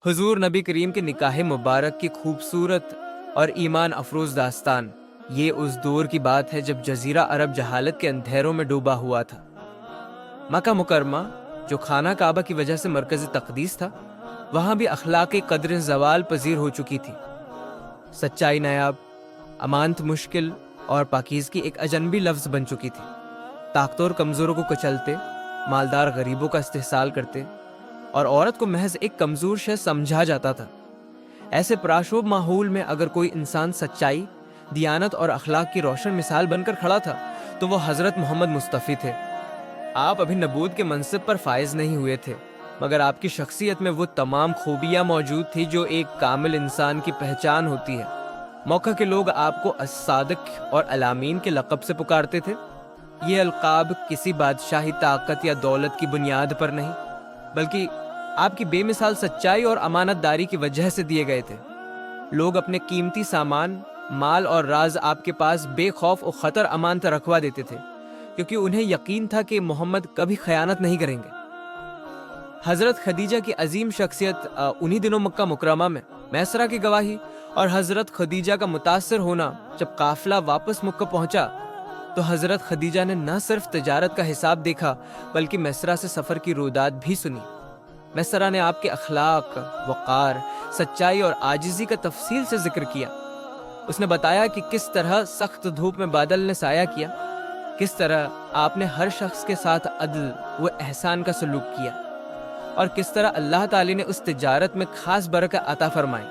حضور نبی کریم کے نکاح مبارک کی خوبصورت اور ایمان افروز داستان یہ اس دور کی بات ہے جب جزیرہ عرب جہالت کے اندھیروں میں ڈوبا ہوا تھا۔ مکہ مکرمہ جو خانہ کعبہ کی وجہ سے مرکز تقدیس تھا، وہاں بھی اخلاقی قدریں زوال پذیر ہو چکی تھی۔ سچائی نایاب، امانت مشکل اور پاکیزگی ایک اجنبی لفظ بن چکی تھی۔ طاقتور کمزوروں کو کچلتے، مالدار غریبوں کا استحصال کرتے اور عورت کو محض ایک کمزور شے سمجھا جاتا تھا۔ ایسے پرآشوب ماحول میں اگر کوئی انسان سچائی، دیانت اور اخلاق کی روشن مثال بن کر کھڑا تھا تو وہ حضرت محمد مصطفی تھے۔ آپ ابھی نبوت کے منصب پر فائز نہیں ہوئے تھے، مگر آپ کی شخصیت میں وہ تمام خوبیاں موجود تھی جو ایک کامل انسان کی پہچان ہوتی ہے۔ موقع کے لوگ آپ کو الصادق اور الامین کے لقب سے پکارتے تھے۔ یہ القاب کسی بادشاہی طاقت یا دولت کی بنیاد پر نہیں، بلکہ آپ کی بے مثال سچائی اور امانت داری کی وجہ سے دیے گئے تھے۔ لوگ اپنے قیمتی سامان، مال اور راز آپ کے پاس بے خوف و خطر امانت رکھوا دیتے تھے، کیونکہ انہیں یقین تھا کہ محمد کبھی خیانت نہیں کریں گے۔ حضرت خدیجہ کی عظیم شخصیت انہی دنوں مکہ مکرمہ میں میسرہ کی گواہی اور حضرت خدیجہ کا متاثر ہونا جب قافلہ واپس مکہ پہنچا تو حضرت خدیجہ نے نہ صرف تجارت کا حساب دیکھا بلکہ میسرہ سے سفر کی روداد بھی سنی۔ میسرہ نے آپ کے اخلاق، وقار، سچائی اور عاجزی کا تفصیل سے ذکر کیا۔ اس نے بتایا کہ کس طرح سخت دھوپ میں بادل نے سایہ کیا، کس طرح آپ نے ہر شخص کے ساتھ عدل و احسان کا سلوک کیا، اور کس طرح اللہ تعالی نے اس تجارت میں خاص برکت عطا فرمائی۔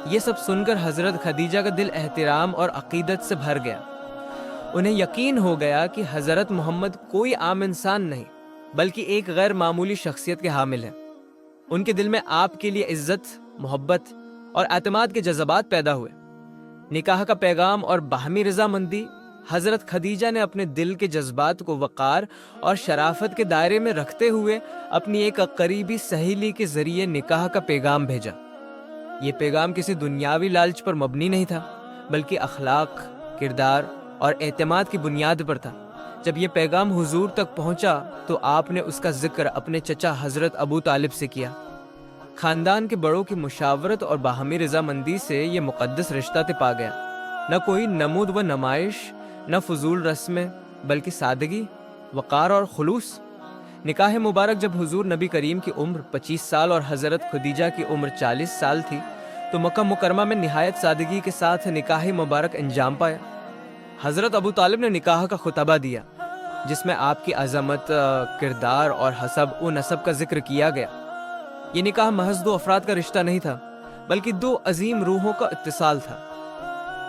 یہ سب سن کر حضرت خدیجہ کا دل احترام اور عقیدت سے بھر گیا۔ انہیں یقین ہو گیا کہ حضرت محمد کوئی عام انسان نہیں بلکہ ایک غیر معمولی شخصیت کے حامل ہیں۔ ان کے دل میں آپ کے لیے عزت، محبت اور اعتماد کے جذبات پیدا ہوئے۔ نکاح کا پیغام اور باہمی رضامندی، حضرت خدیجہ نے اپنے دل کے جذبات کو وقار اور شرافت کے دائرے میں رکھتے ہوئے اپنی ایک قریبی سہیلی کے ذریعے نکاح کا پیغام بھیجا۔ یہ پیغام کسی دنیاوی لالچ پر مبنی نہیں تھا بلکہ اخلاق، کردار اور اعتماد کی بنیاد پر تھا۔ جب یہ پیغام حضور تک پہنچا تو آپ نے اس کا ذکر اپنے چچا حضرت ابو طالب سے کیا۔ خاندان کے بڑوں کی مشاورت اور باہمی رضامندی سے یہ مقدس رشتہ طے گیا۔ نہ کوئی نمود و نمائش، نہ فضول رسمیں، بلکہ سادگی، وقار اور خلوص۔ نکاح مبارک جب حضور نبی کریم کی عمر 25 سال اور حضرت خدیجہ کی عمر 40 سال تھی تو مکہ مکرمہ میں نہایت سادگی کے ساتھ نکاح مبارک انجام پایا۔ حضرت ابو طالب نے نکاح کا خطبہ دیا جس میں آپ کی عظمت، کردار اور حسب و نسب کا ذکر کیا گیا۔ یہ نکاح محض دو افراد کا رشتہ نہیں تھا بلکہ دو عظیم روحوں کا اتصال تھا۔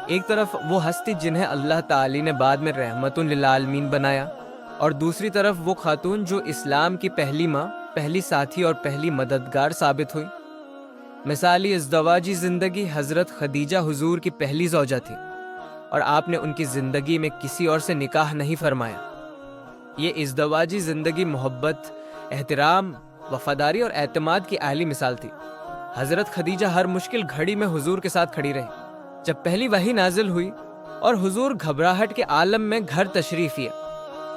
ایک طرف وہ ہستی جنہیں اللہ تعالی نے بعد میں رحمت للعالمین بنایا، اور دوسری طرف وہ خاتون جو اسلام کی پہلی ماں، پہلی ساتھی اور پہلی مددگار ثابت ہوئی۔ مثالی ازدواجی زندگی حضرت خدیجہ حضور کی پہلی زوجہ تھی، اور آپ نے ان کی زندگی میں کسی اور سے نکاح نہیں فرمایا۔ یہ ازدواجی زندگی محبت، احترام، وفاداری اور اعتماد کی اعلی مثال تھی۔ حضرت خدیجہ ہر مشکل گھڑی میں حضور کے ساتھ کھڑی رہی۔ جب پہلی وحی نازل ہوئی اور حضور گھبراہٹ کے عالم میں گھر تشریف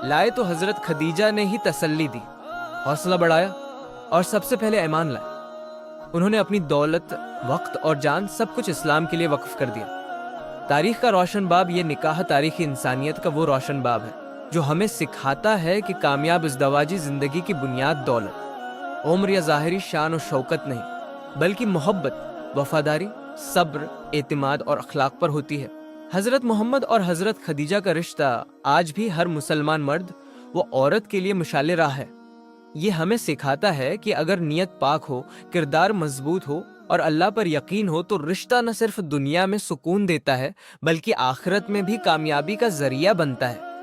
لائے تو حضرت خدیجہ نے ہی تسلی دی، حوصلہ بڑھایا اور سب سے پہلے ایمان لائے۔ انہوں نے اپنی دولت، وقت اور جان سب کچھ اسلام کے لیے وقف کر دیا۔ تاریخ کا روشن باب یہ نکاح تاریخی انسانیت کا وہ روشن باب ہے جو ہمیں سکھاتا ہے کہ کامیاب ازدواجی زندگی کی بنیاد دولت، عمر یا ظاہری شان و شوکت نہیں بلکہ محبت، وفاداری، صبر، اعتماد اور اخلاق پر ہوتی ہے۔ حضرت محمد اور حضرت خدیجہ کا رشتہ آج بھی ہر مسلمان مرد و عورت کے لیے مشعل راہ ہے۔ یہ ہمیں سکھاتا ہے کہ اگر نیت پاک ہو، کردار مضبوط ہو اور اللہ پر یقین ہو تو رشتہ نہ صرف دنیا میں سکون دیتا ہے بلکہ آخرت میں بھی کامیابی کا ذریعہ بنتا ہے۔